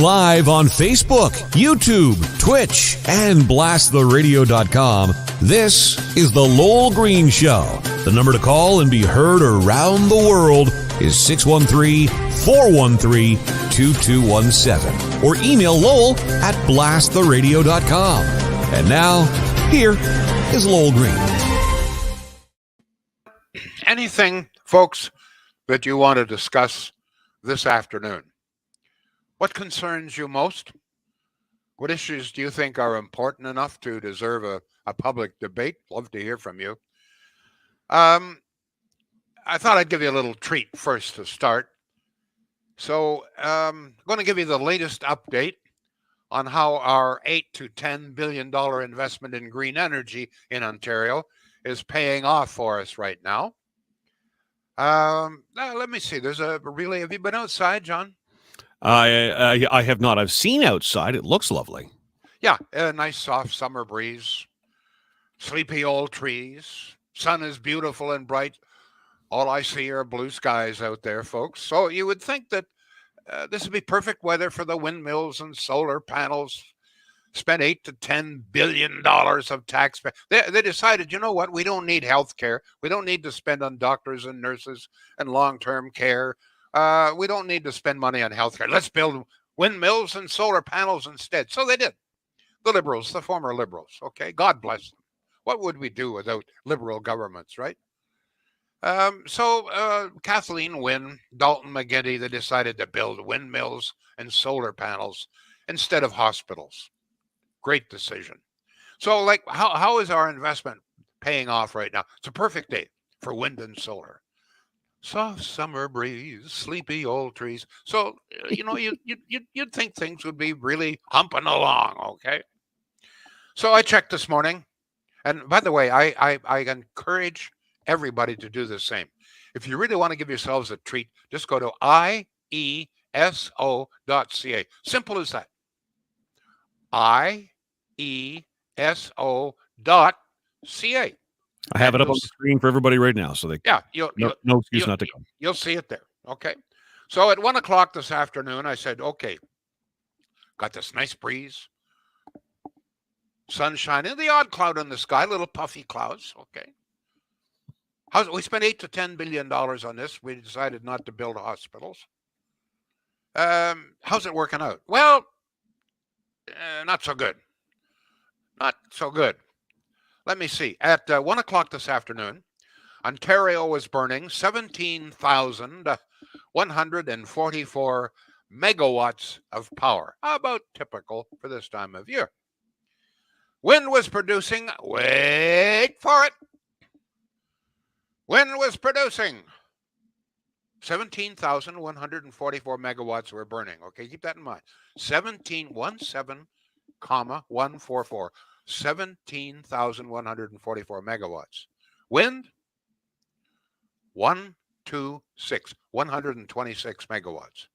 live on Facebook, YouTube, Twitch, and blasttheradio.com. This is The Lowell Green Show. The number to call and be heard around the world is 613-413-2217. Or email Lowell at blasttheradio.com. And now, here is Lowell Green. Anything, folks, that you want to discuss this afternoon? What concerns you most? What issues do you think are important enough to deserve a public debate? Love to hear from you. I thought I'd give you a little treat first to start. So I'm going to give you the latest update on how our $8 to $10 billion investment in green energy in Ontario is paying off for us right now. Now, let me see. There's a relay. Have you been outside, John? I have not. I've seen outside. It looks lovely. Yeah, a nice soft summer breeze, sleepy old trees. Sun is beautiful and bright. All I see are blue skies out there, folks. So you would think that this would be perfect weather for the windmills and solar panels. Spent $8 to $10 billion of taxpayer. They decided, you know what? We don't need health care. We don't need to spend on doctors and nurses and long-term care. We don't need to spend money on health care. Let's build windmills and solar panels instead. So they did. The Liberals, the former Liberals. Okay, God bless them. What would we do without liberal governments, right? So Kathleen Wynne, Dalton McGuinty, they decided to build windmills and solar panels instead of hospitals. Great decision. So, like, how is our investment paying off right now? It's a perfect day for wind and solar. Soft summer breeze, sleepy old trees. So, you know, you'd think things would be really humping along, okay? So I checked this morning. And by the way, I encourage everybody to do the same. If you really want to give yourselves a treat, just go to IESO.ca. Simple as that. IESO.ca. I have it up on the screen for everybody right now, so they no excuse not to come. You'll see it there. Okay. So at 1 o'clock this afternoon, I said, okay, got this nice breeze, sun shining, the odd cloud in the sky, little puffy clouds. Okay. We spent $8 to $10 billion on this. We decided not to build hospitals. How's it working out? Well, not so good. Not so good. Let me see. At 1 o'clock this afternoon, Ontario was burning 17,144 megawatts of power. About typical for this time of year. Wind was producing, wait for it, wind was producing 17,144 megawatts were burning. Okay, keep that in mind. 144. 17,144 megawatts. Wind, 126 megawatts.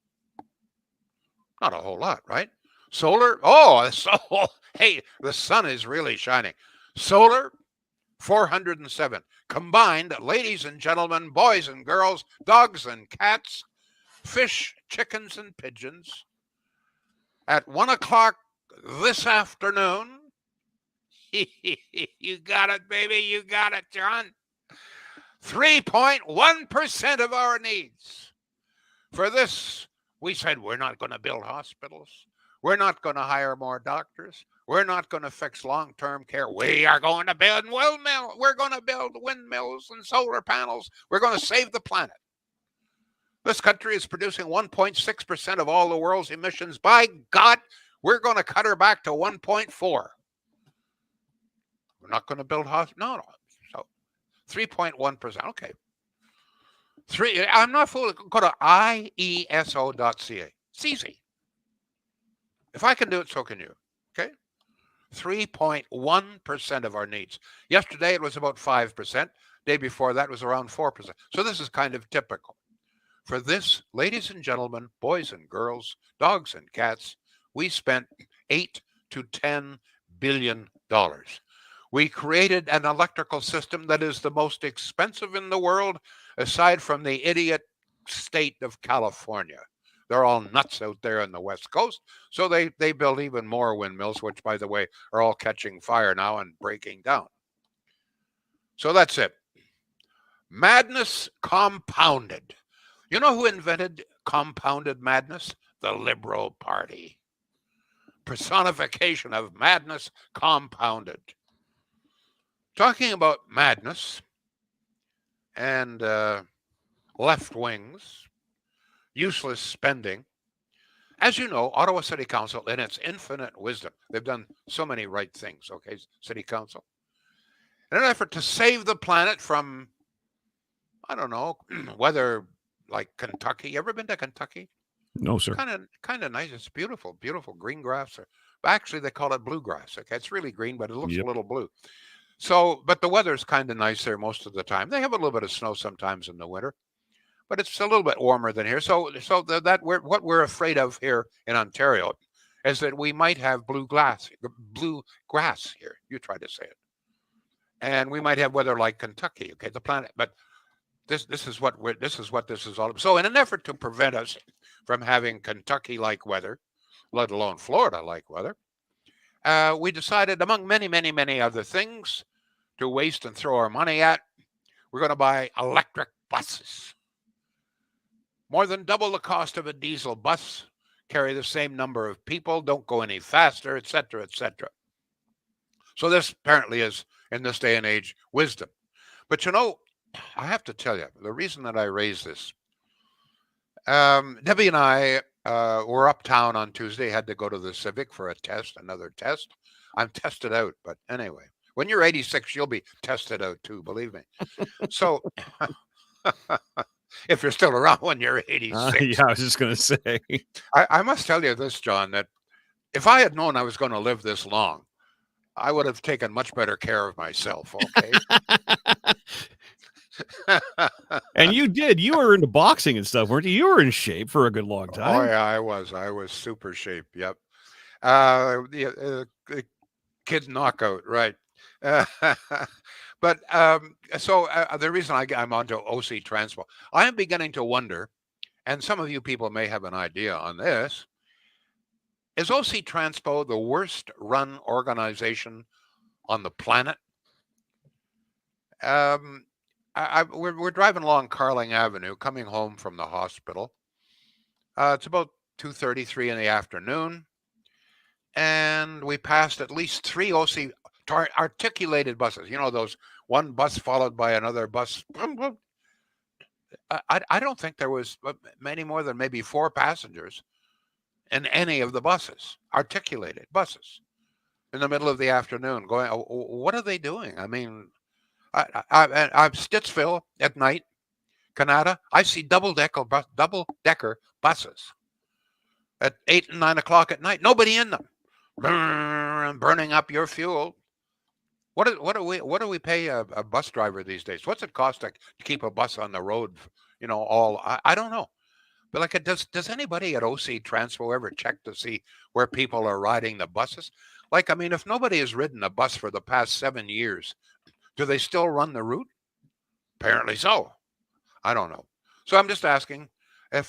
Not a whole lot, right? Solar, hey, the sun is really shining. Solar, 407. Combined, ladies and gentlemen, boys and girls, dogs and cats, fish, chickens, and pigeons. At 1 o'clock this afternoon, you got it, baby. You got it, John. 3.1% of our needs. For this, we said we're not going to build hospitals. We're not going to hire more doctors. We're not going to fix long-term care. We are going to build windmills. We're going to build windmills and solar panels. We're going to save the planet. This country is producing 1.6% of all the world's emissions. By God, we're going to cut her back to 1.4. We're not going to build hospitals. No. So 3.1%. Okay. I'm not fooling. Go to IESO.ca. It's easy. If I can do it, so can you. Okay. 3.1% of our needs. Yesterday, it was about 5%. Day before that was around 4%. So this is kind of typical. For this, ladies and gentlemen, boys and girls, dogs and cats, we spent $8 to $10 billion. We created an electrical system that is the most expensive in the world, aside from the idiot state of California. They're all nuts out there on the West Coast. So they build even more windmills, which, by the way, are all catching fire now and breaking down. So that's it. Madness compounded. You know who invented compounded madness? The Liberal Party. Personification of madness compounded. Talking about madness and left wings, useless spending. As you know, Ottawa City Council, in its infinite wisdom, they've done so many right things, okay, City Council. In an effort to save the planet from, I don't know, weather like Kentucky. You ever been to Kentucky? No, sir. Kind of nice. It's beautiful, beautiful green grass. Actually, they call it bluegrass. Okay, it's really green, but it looks a little blue. So, but the weather's kind of nice there most of the time. They have a little bit of snow sometimes in the winter, but it's a little bit warmer than here. So what we're afraid of here in Ontario is that we might have blue grass here. You try to say it, and we might have weather like Kentucky. Okay, the planet, but this is what this is all about. So, in an effort to prevent us from having Kentucky-like weather, let alone Florida-like weather, we decided, among many, many, many other things, to waste and throw our money at, we're going to buy electric buses. More than double the cost of a diesel bus, carry the same number of people, don't go any faster, etc., etc. So this apparently is, in this day and age, wisdom. But you know, I have to tell you, the reason that I raised this, Debbie and I were uptown on Tuesday, had to go to the Civic for another test. I'm tested out, but anyway, when you're 86, you'll be tested out too, believe me. So if you're still around when you're 86. Yeah, I was just going to say. I must tell you this, John, that if I had known I was going to live this long, I would have taken much better care of myself, okay? And you did. You were into boxing and stuff, weren't you? You were in shape for a good long time. Oh, yeah, I was. I was super shape, yep. Kid knockout, right. But so the reason I'm onto OC Transpo, I am beginning to wonder, and some of you people may have an idea on this, is OC Transpo the worst run organization on the planet? We're driving along Carling Avenue, coming home from the hospital. It's about 2:33 in the afternoon, and we passed at least 3 OC articulated buses. You know, those one bus followed by another bus. I don't think there was many more than maybe 4 passengers in any of the buses, articulated buses, in the middle of the afternoon. Going, what are they doing? I mean, I'm Stittsville at night, Canada. I see double-decker buses at 8 and 9 o'clock at night. Nobody in them, burning up your fuel. What do we pay a bus driver these days? What's it cost to keep a bus on the road? You know, I don't know. But like, does anybody at OC Transpo ever check to see where people are riding the buses? Like, I mean, if nobody has ridden a bus for the past 7 years, do they still run the route? Apparently so. I don't know. So I'm just asking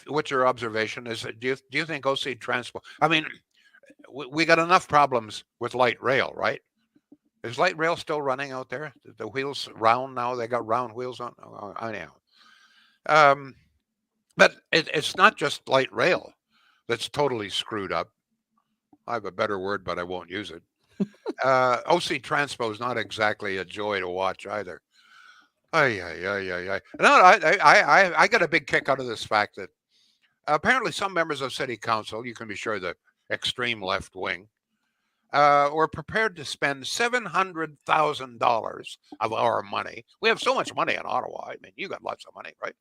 what your observation is. Do you think OC Transpo? I mean, we got enough problems with light rail, right? Is light rail still running out there? The wheels round now? They got round wheels on? Anyhow. But it's not just light rail that's totally screwed up. I have a better word, but I won't use it. OC Transpo is not exactly a joy to watch either. No, I got a big kick out of this fact that apparently some members of City Council, you can be sure the extreme left wing, were prepared to spend $700,000 of our money. We have so much money in Ottawa. I mean, you got lots of money, right?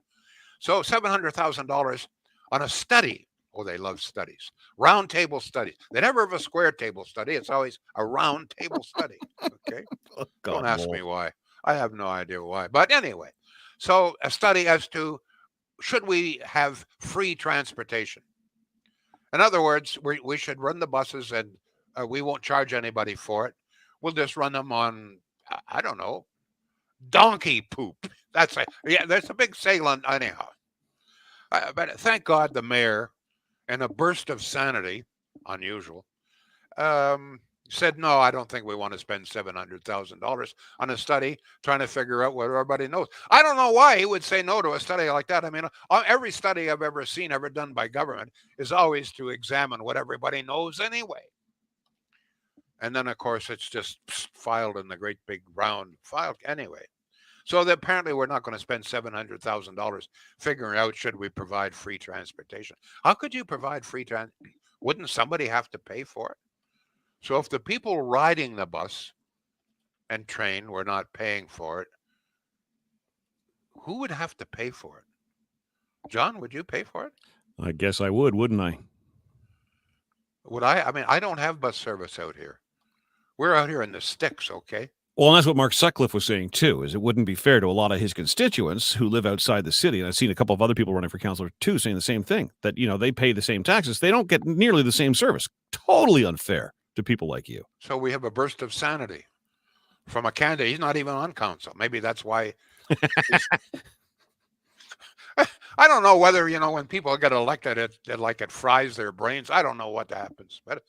So $700,000 on a study. Oh, they love studies. Round table studies. They never have a square table study. It's always a round table study. Okay. Oh, don't ask me why. I have no idea why. But anyway, so a study as to should we have free transportation? In other words, we should run the buses and we won't charge anybody for it. We'll just run them on, I don't know, donkey poop. There's a big sale on anyhow. But thank God the mayor in a burst of sanity, unusual, said, no, I don't think we want to spend $700,000 on a study trying to figure out what everybody knows. I don't know why he would say no to a study like that. I mean, every study I've ever seen, ever done by government, is always to examine what everybody knows anyway. And then, of course, it's just filed in the great big round file anyway. So apparently we're not going to spend $700,000 figuring out should we provide free transportation. How could you provide free transportation? Wouldn't somebody have to pay for it? So if the people riding the bus and train were not paying for it, who would have to pay for it? John, would you pay for it? I guess I would, wouldn't I? Would I? I mean, I don't have bus service out here. We're out here in the sticks, okay? Well, and that's what Mark Sutcliffe was saying, too, is it wouldn't be fair to a lot of his constituents who live outside the city. And I've seen a couple of other people running for councillor, too, saying the same thing, that, they pay the same taxes. They don't get nearly the same service. Totally unfair to people like you. So we have a burst of sanity from a candidate. He's not even on council. Maybe that's why. I don't know whether, when people get elected, it fries their brains. I don't know what happens. But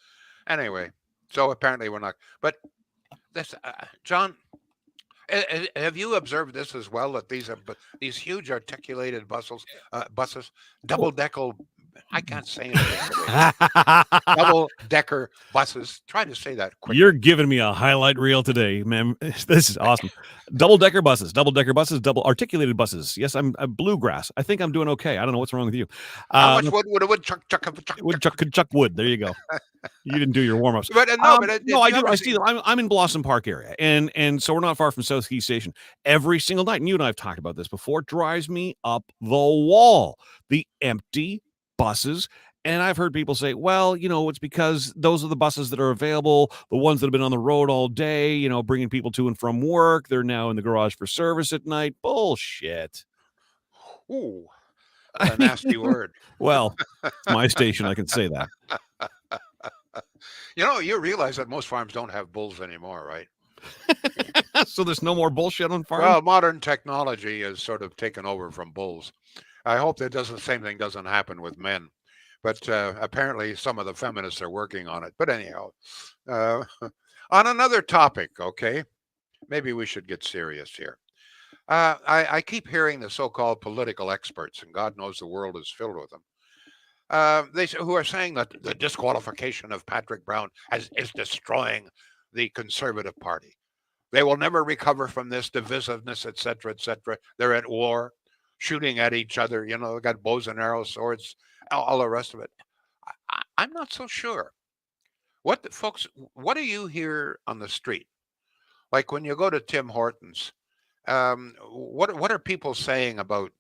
anyway, so apparently we're not. But this, John, have you observed this as well, that these huge articulated buses, double-decker, I can't say anything. Double-decker buses. Try to say that quickly. You're giving me a highlight reel today, man. This is awesome. Double-decker buses, double articulated buses. Yes, I'm bluegrass. I think I'm doing okay. I don't know what's wrong with you. How much wood would a woodchuck could chuck wood? There you go. You didn't do your warm-ups. But I do. I see them. I'm in Blossom Park area, and so we're not far from South Key Station. Every single night, and you and I have talked about this before, it drives me up the wall. The empty buses. And I've heard people say, well, it's because those are the buses that are available, the ones that have been on the road all day, bringing people to and from work. They're now in the garage for service at night. Bullshit. Ooh, a nasty word. Well, it's my station. I can say that. You realize that most farms don't have bulls anymore, right? So there's no more bullshit on farms? Well, modern technology has sort of taken over from bulls. I hope that the same thing doesn't happen with men. But apparently some of the feminists are working on it. But anyhow, on another topic, okay? Maybe we should get serious here. I keep hearing the so-called political experts, and God knows the world is filled with them, who are saying that the disqualification of Patrick Brown is destroying the Conservative Party. They will never recover from this divisiveness, et cetera, et cetera. They're at war, shooting at each other. They've got bows and arrows, swords, all the rest of it. I'm not so sure. What do you hear on the street? Like when you go to Tim Hortons, what are people saying about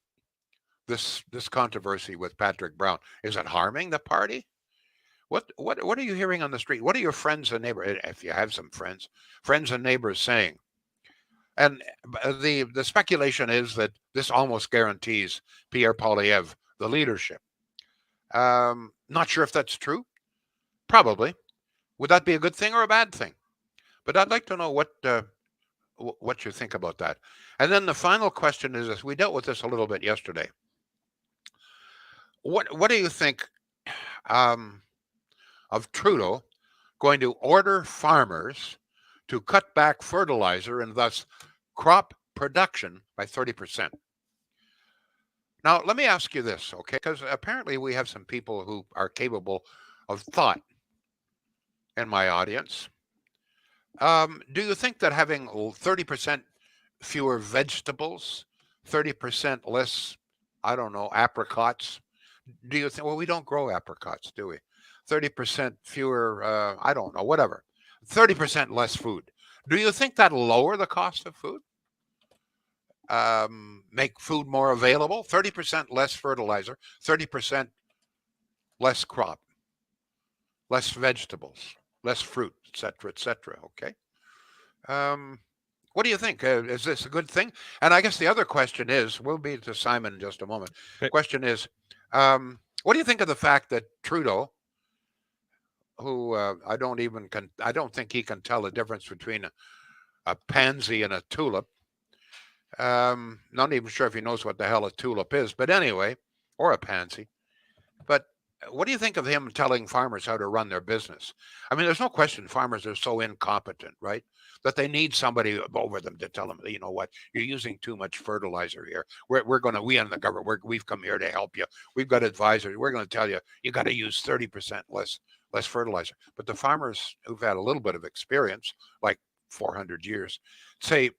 this controversy with Patrick Brown? Is it harming the party? What are you hearing on the street? What are your friends and neighbors, if you have some friends and neighbors, saying? And the speculation is that this almost guarantees Pierre Poilievre the leadership. Not sure if that's true. Probably. Would that be a good thing or a bad thing? But I'd like to know what you think about that. And then the final question is this. We dealt with this a little bit yesterday. What do you think of Trudeau going to order farmers to cut back fertilizer and thus crop production by 30%? Now, let me ask you this, okay? Because apparently we have some people who are capable of thought in my audience. Do you think that having 30% fewer vegetables, 30% less, I don't know, apricots, do you think, well, we don't grow apricots, do we? 30% fewer, I don't know, whatever. 30% less food. Do you think that'll lower the cost of food? Make food more available? 30% less fertilizer, 30% less crop, less vegetables, less fruit, et cetera, okay? What do you think? Is this a good thing? And I guess the other question is, we'll be to Simon in just a moment. Okay. Question is, what do you think of the fact that Trudeau, who I don't think he can tell the difference between a pansy and a tulip. Not even sure if he knows what the hell a tulip is, but anyway, or a pansy. But what do you think of him telling farmers how to run their business? I mean, there's no question farmers are so incompetent, right? That they need somebody over them to tell them, you know what, you're using too much fertilizer here. We in the government, we've come here to help you. We've got advisors. We're going to tell you, you got to use 30% less fertilizer. But the farmers who've had a little bit of experience, like 400 years, say,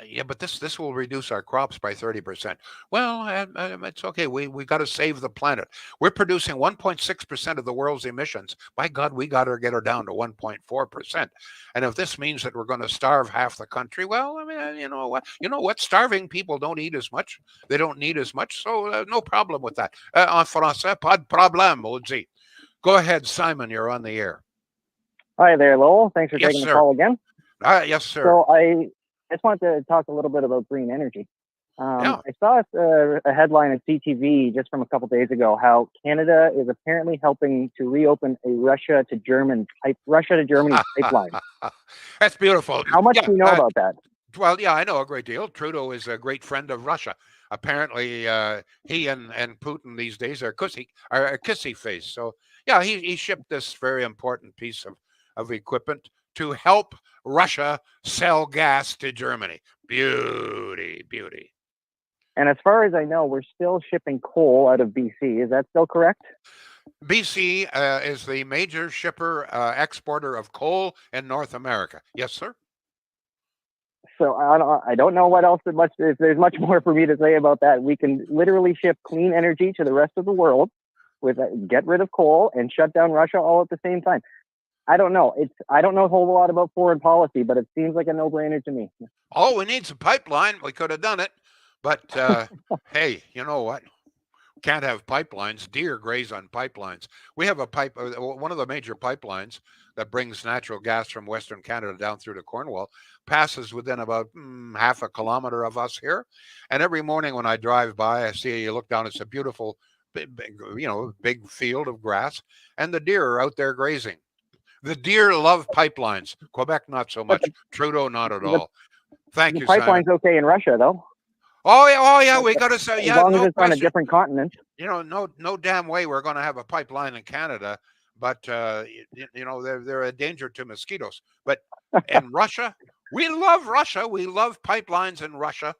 yeah, but this will reduce our crops by 30%. Well, it's okay. We got to save the planet. We're producing 1.6% of the world's emissions. By God, we got to get her down to 1.4%. And if this means that we're going to starve half the country, well, I mean, you know what? You know what? Starving people don't eat as much. They don't need as much. So no problem with that. En français, pas de problème, on dit. Go ahead, Simon. You're on the air. Hi there, Lowell. Thanks for Yes, taking sir. the call again. Yes, sir. So I just wanted to talk a little bit about green energy. Yeah. I saw a headline at CTV just from a couple days ago how Canada is apparently helping to reopen a Russia to Germany pipeline. That's beautiful. How much Yeah, do you know about that? Well, yeah, I know a great deal. Trudeau is a great friend of Russia. Apparently, he and Putin these days are a kissy face. So, yeah, he shipped this very important piece of equipment to help Russia sell gas to Germany. Beauty. And as far as I know, we're still shipping coal out of BC. Is that still correct? BC is the major shipper, exporter of coal in North America. Yes, sir. So I don't know what else if there's much more for me to say about that. We can literally ship clean energy to the rest of the world get rid of coal and shut down Russia all at the same time. I don't know. I don't know a whole lot about foreign policy, but it seems like a no-brainer to me. Oh, we need some pipeline. We could have done it. But hey, you know what? Can't have pipelines. Deer graze on pipelines. We have one of the major pipelines that brings natural gas from Western Canada down through to Cornwall, passes within about half a kilometer of us here. And every morning when I drive by, I see, you look down, it's a beautiful, big field of grass, and the deer are out there grazing. The deer love pipelines. Quebec, not so much. Trudeau, not at all. Thank you, Simon. The pipeline's okay in Russia, though. Oh yeah, we got to say, yeah, as long as it's on a different continent. You know, no damn way we're going to have a pipeline in Canada, but they're a danger to mosquitoes. But in Russia, we love Russia. We love pipelines in Russia.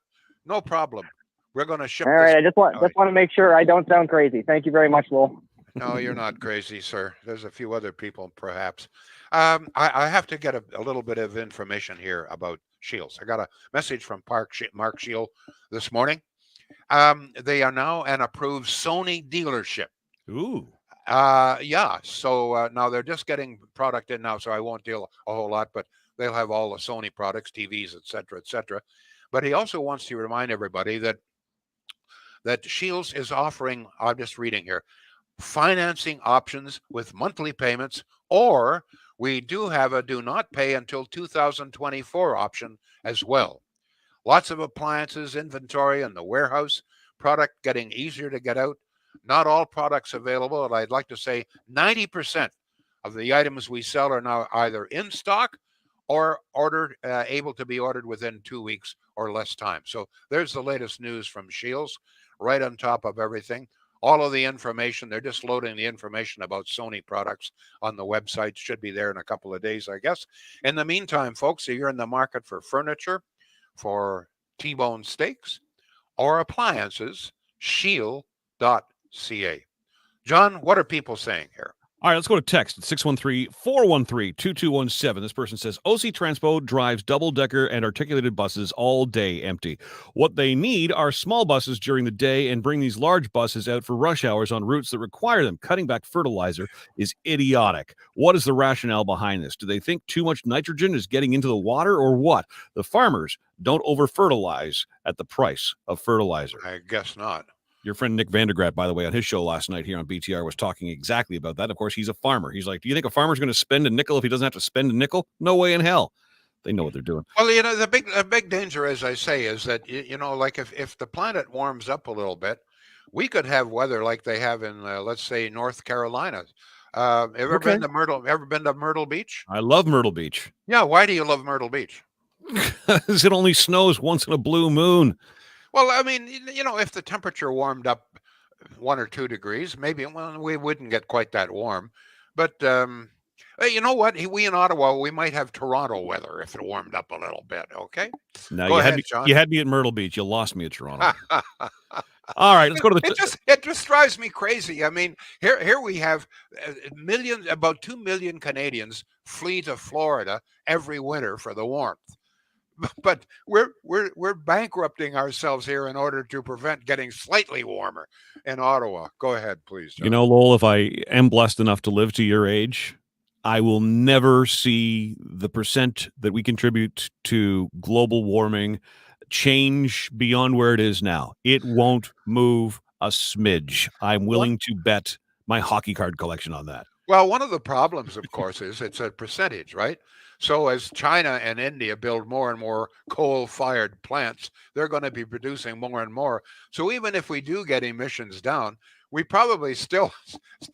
No problem. We're going to ship. All right, I just want to make sure I don't sound crazy. Thank you very much, Lowell. No, you're not crazy, sir. There's a few other people, perhaps. I have to get a little bit of information here about Shields. I got a message from Mark Shield this morning. They are now an approved Sony dealership. Ooh. Yeah. So now they're just getting product in now, so I won't deal a whole lot, but they'll have all the Sony products, TVs, et cetera. But he also wants to remind everybody that Shields is offering, I'm just reading here, financing options with monthly payments, or we do have a do not pay until 2024 option as well. Lots of appliances, inventory in the warehouse, product getting easier to get out. Not all products available, and I'd like to say 90% of the items we sell are now either in stock or able to be ordered within 2 weeks or less time. So there's the latest news from Shields, right on top of everything. All of the information, they're just loading the information about Sony products on the website. Should be there in a couple of days, I guess. In the meantime, folks, if you're in the market for furniture, for T-bone steaks, or appliances, shield.ca. John, what are people saying here? All right, let's go to text at 613-413-2217. This person says, OC Transpo drives double-decker and articulated buses all day empty. What they need are small buses during the day and bring these large buses out for rush hours on routes that require them. Cutting back fertilizer is idiotic. What is the rationale behind this? Do they think too much nitrogen is getting into the water or what? The farmers don't over-fertilize at the price of fertilizer. I guess not. Your friend Nick Vandergraat, by the way, on his show last night here on BTR was talking exactly about that. Of course, he's a farmer. He's like, do you think a farmer's going to spend a nickel if he doesn't have to spend a nickel? No way in hell. They know what they're doing. Well, the big danger, as I say, is that, like if the planet warms up a little bit, we could have weather like they have in, let's say, North Carolina. Ever been to Myrtle Beach? I love Myrtle Beach. Yeah. Why do you love Myrtle Beach? Because it only snows once in a blue moon. Well, I mean, if the temperature warmed up 1 or 2 degrees. Maybe we wouldn't get quite that warm, but hey, you know what? We in Ottawa, we might have Toronto weather if it warmed up a little bit. Okay, No, go ahead, John. you had me at Myrtle Beach. You lost me at Toronto. All right, let's go to the. It just drives me crazy. I mean, here we have millions, about 2 million Canadians flee to Florida every winter for the warmth. But we're bankrupting ourselves here in order to prevent getting slightly warmer in Ottawa. Go ahead, please, John. You know, Lowell, if I am blessed enough to live to your age, I will never see the percent that we contribute to global warming change beyond where it is now. It won't move a smidge. I'm willing to bet my hockey card collection on that. Well, one of the problems, of course, is it's a percentage, right? So as China and India build more and more coal-fired plants, they're going to be producing more and more. So even if we do get emissions down, we probably still,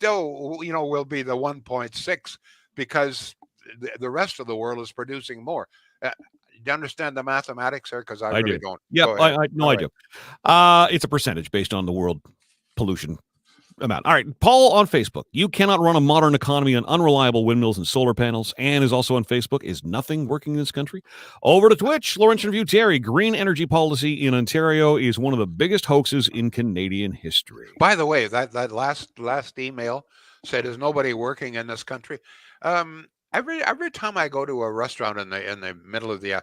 will be the 1.6 because the rest of the world is producing more. Do you understand the mathematics there? Because I really don't. Yeah, I do. It's a percentage based on the world pollution amount. All right, Paul on Facebook. You cannot run a modern economy on unreliable windmills and solar panels. Ann is also on Facebook. Is nothing working in this country? Over to Twitch. Laurentian View Terry. Green energy policy in Ontario is one of the biggest hoaxes in Canadian history. By the way, that last email said, "Is nobody working in this country?" Every time I go to a restaurant in the middle of the,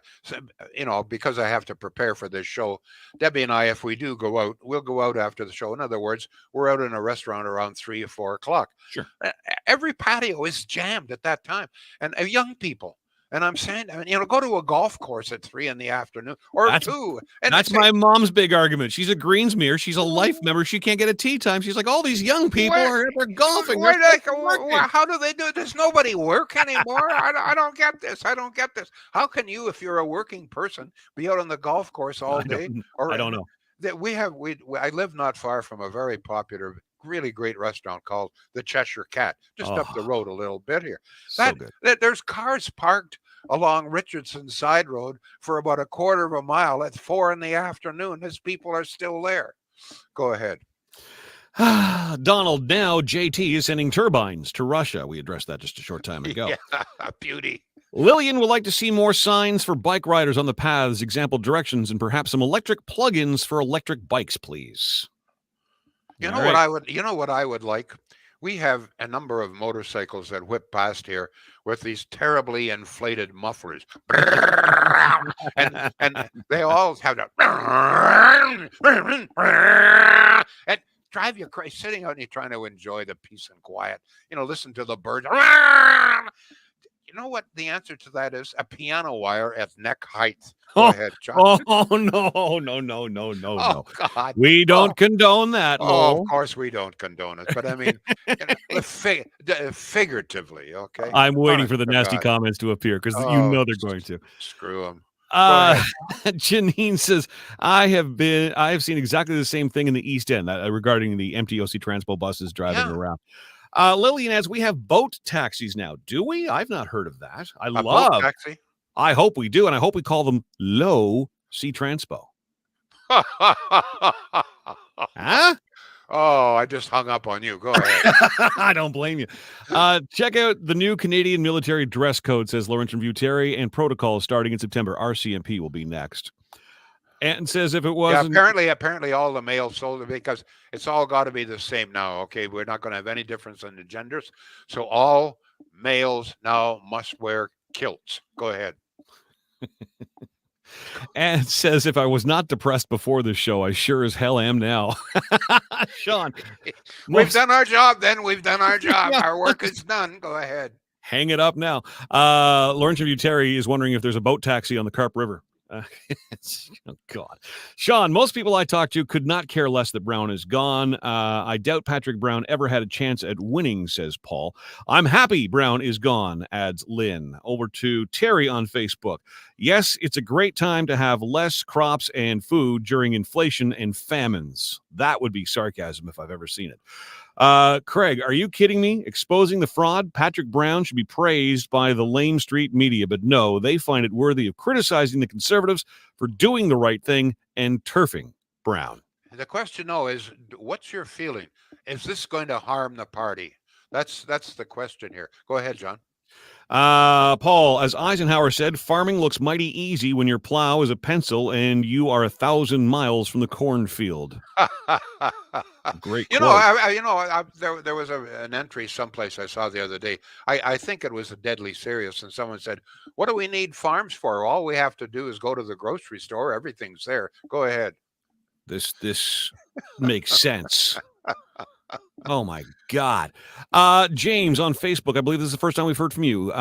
because I have to prepare for this show, Debbie and I, if we do go out, we'll go out after the show. In other words, we're out in a restaurant around 3 or 4 o'clock. Sure. Every patio is jammed at that time, and young people. And I'm saying, go to a golf course at 3 in the afternoon or 2. And that's my mom's big argument. She's a Greensmere. She's a life member. She can't get a tea time. She's like, all these young people are golfing. How do they do it? Does nobody work anymore? I don't get this. I don't get this. How can you, if you're a working person, be out on the golf course all day? I don't know. I live not far from a very popular, really great restaurant called the Cheshire Cat, just up the road a little bit here. There's cars parked along Richardson Side Road for about a quarter of a mile at 4 in the afternoon. These people are still there. Go ahead. Donald, now JT is sending turbines to Russia. We addressed that just a short time ago. Yeah, beauty. Lillian would like to see more signs for bike riders on the paths, example directions, and perhaps some electric plug-ins for electric bikes, please. What I would like? We have a number of motorcycles that whip past here with these terribly inflated mufflers. and they all have that and drive you crazy sitting out and you're trying to enjoy the peace and quiet. Listen to the birds. You know what the answer to that is? A piano wire at neck height. Go ahead, John. Oh, no. Oh, God. We don't condone that. Oh, of course we don't condone it. But I mean, figuratively, okay? I'm waiting for the nasty comments to appear because they're going to. Screw them. Janine says, I have seen exactly the same thing in the East End regarding the empty OC Transpo buses driving around. Lillian adds, we have boat taxis now. Do we? I've not heard of that. Boat taxi? I hope we do, and I hope we call them Low C Transpo. Huh? Oh, I just hung up on you. Go ahead. I don't blame you. Check out the new Canadian military dress code, says Laurentian View Terry, and protocols starting in September. RCMP will be next. And says if it wasn't... apparently all the male soldiers, because it's all got to be the same now, okay? We're not going to have any difference in the genders. So all males now must wear kilts. Go ahead. And says if I was not depressed before this show, I sure as hell am now. Sean. We've done our job then. We've done our job. Our work is done. Go ahead. Hang it up now. Laurentian View Terry is wondering if there's a boat taxi on the Carp River. Oh, God. Sean, most people I talk to could not care less that Brown is gone. I doubt Patrick Brown ever had a chance at winning, says Paul. I'm happy Brown is gone, adds Lynn. Over to Terry on Facebook. Yes, it's a great time to have less crops and food during inflation and famines. That would be sarcasm if I've ever seen it. Craig, are you kidding me? Exposing the fraud? Patrick Brown should be praised by the lame street media, but no, they find it worthy of criticizing the Conservatives for doing the right thing and turfing Brown. The question, though, is what's your feeling? Is this going to harm the party? That's the question here. Go ahead, John. Paul, as Eisenhower said, farming looks mighty easy when your plow is a pencil and you are 1,000 miles from the cornfield. Great You quote. know, there was an entry someplace I saw the other day. I think it was deadly serious, and someone said, "What do we need farms for? All we have to do is go to the grocery store. Everything's there." Go ahead. This makes sense. Oh my God. James on Facebook, I believe this is the first time we've heard from you.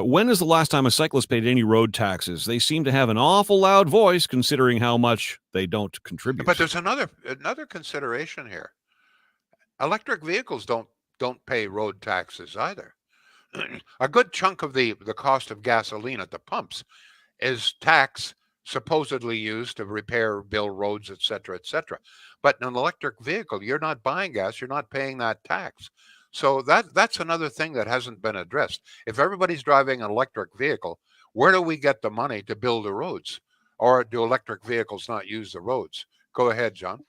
When is the last time a cyclist paid any road taxes? They seem to have an awful loud voice considering how much they don't contribute. But there's another consideration here. Electric vehicles don't pay road taxes either. A good chunk of the cost of gasoline at the pumps is tax supposedly used to repair, build roads, etc., etc. But in an electric vehicle, you're not buying gas, you're not paying that tax. So that's another thing that hasn't been addressed. If everybody's driving an electric vehicle, where do we get the money to build the roads? Or do electric vehicles not use the roads? Go ahead, John.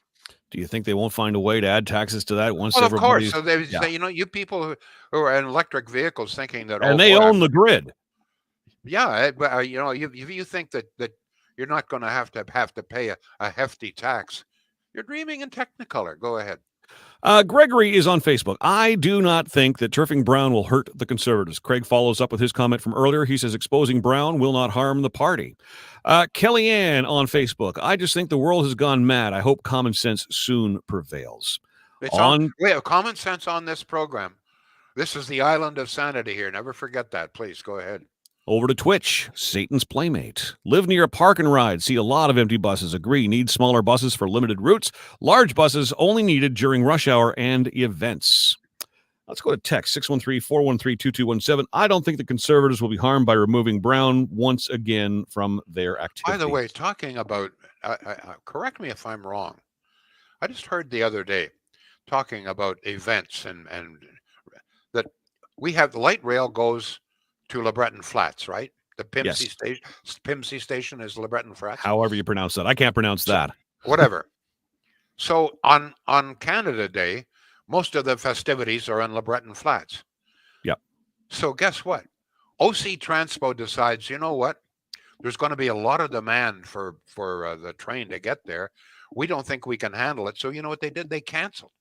Do you think they won't find a way to add taxes to that once Well, of course. everybody's... So they Yeah. say, you people who are in electric vehicles thinking that, And oh, they boy, own the grid. yeah, but if you think that you're not going to have to pay a hefty tax, you're dreaming in Technicolor. Go ahead. Gregory is on Facebook. I do not think that turfing Brown will hurt the Conservatives. Craig follows up with his comment from earlier. He says exposing Brown will not harm the party. Kellyanne on Facebook. I just think the world has gone mad. I hope common sense soon prevails. We have common sense on this program. This is the island of sanity here. Never forget that. Please go ahead. Over to Twitch, Satan's Playmate. Live near a park and ride. See a lot of empty buses. Agree. Need smaller buses for limited routes. Large buses only needed during rush hour and events. Let's go to text 613-413-2217. I don't think the Conservatives will be harmed by removing Brown once again from their activities. By the way, talking about, correct me if I'm wrong. I just heard the other day talking about events and that we have the light rail goes to LeBreton Flats, right? The Pimsey station. Pimsey station is LeBreton Flats. However you pronounce that. I can't pronounce that. Whatever. So on Canada Day, most of the festivities are in LeBreton Flats. Yep. So guess what? OC Transpo decides, you know what? There's going to be a lot of demand for the train to get there. We don't think we can handle it. So you know what they did? They canceled.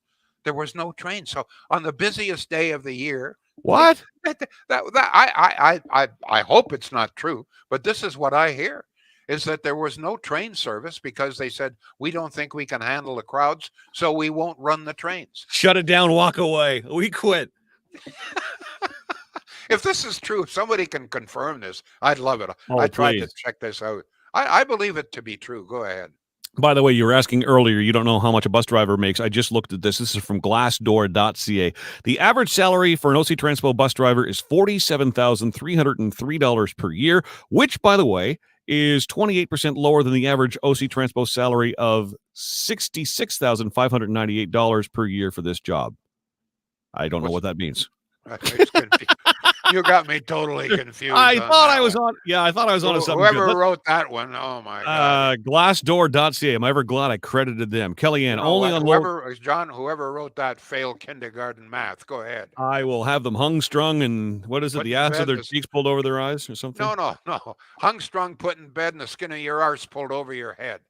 There was no train. So on the busiest day of the year, what? I hope it's not true, but this is what I hear, is that there was no train service because they said, we don't think we can handle the crowds, so we won't run the trains. Shut it down, walk away. We quit. If this is true, if somebody can confirm this, I'd love it. Oh, I tried please. to check this out. I believe it to be true. Go ahead. By the way, you were asking earlier, you don't know how much a bus driver makes. I just looked at this. This is from Glassdoor.ca. The average salary for an OC Transpo bus driver is $47,303 per year, which, by the way, is 28% lower than the average OC Transpo salary of $66,598 per year for this job. I don't know what that means. You got me totally confused. I thought I was on. Yeah, I thought I was on something. Whoever wrote that one, oh my God. Glassdoor.ca. Am I ever glad I credited them? Kellyanne, only on whoever wrote that failed kindergarten math. Go ahead. I will have them hung, strung, and what is it? The ass of their cheeks pulled over their eyes or something? No. Hung, strung, put in bed, and the skin of your arse pulled over your head.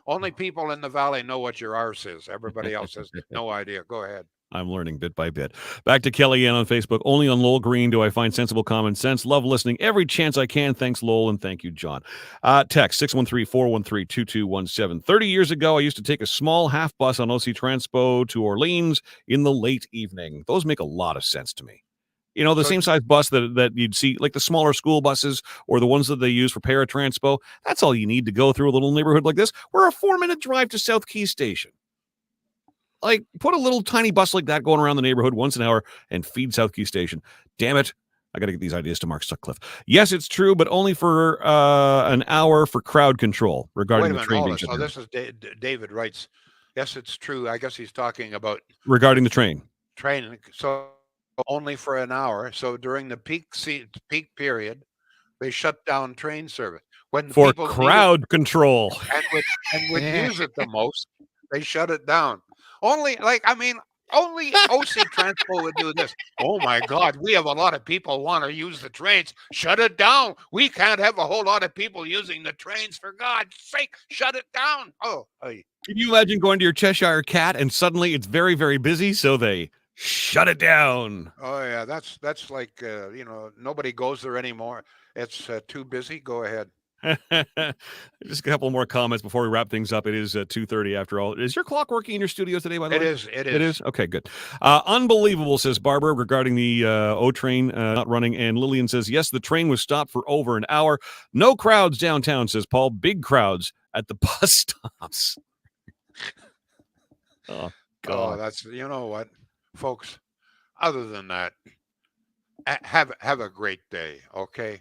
Only people in the valley know what your arse is. Everybody else has no idea. Go ahead. I'm learning bit by bit. Back to Kellyanne on Facebook. Only on Lowell Green do I find sensible common sense. Love listening every chance I can. Thanks, Lowell, and thank you, John. Text 613-413-2217. 30 years ago, I used to take a small half bus on OC Transpo to Orleans in the late evening. Those make a lot of sense to me. You know, the same size bus that you'd see, like the smaller school buses or the ones that they use for paratranspo. That's all you need to go through a little neighborhood like this. We're a 4-minute drive to South Key Station. Like, put a little tiny bus like that going around the neighborhood once an hour and feed South Key Station. Damn it. I got to get these ideas to Mark Sutcliffe. Yes, it's true, but only for an hour for crowd control regarding the train being shut down. So this is David writes, yes, it's true. I guess he's talking about regarding the train. So only for an hour. So during the peak period, they shut down train service. When for crowd control. And would use it the most, They shut it down. Only OC Transpo would do this. Oh my God, we have a lot of people want to use the trains. Shut it down. We can't have a whole lot of people using the trains. For God's sake, shut it down. Oh, hey. Can you imagine going to your Cheshire Cat and suddenly it's very, very busy, so they shut it down? Oh yeah, that's like nobody goes there anymore. It's too busy. Go ahead. Just a couple more comments before we wrap things up. It is 2:30 after all. Is your clock working in your studio today, by the way? It is. It is? Okay, good. Unbelievable, says Barbara, regarding the O train not running. And Lillian says, yes, the train was stopped for over an hour. No crowds downtown, says Paul. Big crowds at the bus stops. Oh, God. Oh, that's, you know what, folks, other than that, have a great day, okay?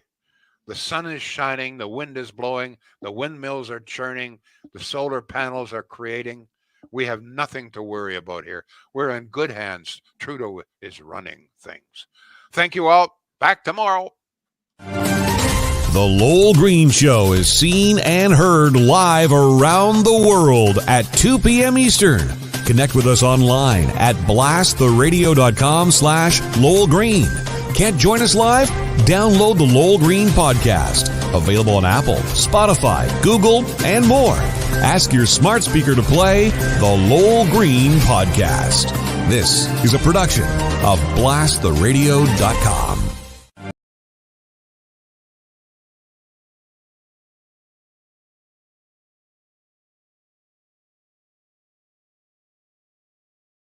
The sun is shining, the wind is blowing, the windmills are churning, the solar panels are creating. We have nothing to worry about here. We're in good hands. Trudeau is running things. Thank you all. Back tomorrow. The Lowell Green Show is seen and heard live around the world at 2 p.m. Eastern. Connect with us online at blasttheradio.com/Lowell Green. Can't join us live? Download the Lowell Green podcast. Available on Apple, Spotify, Google, and more. Ask your smart speaker to play the Lowell Green podcast. This is a production of blasttheradio.com.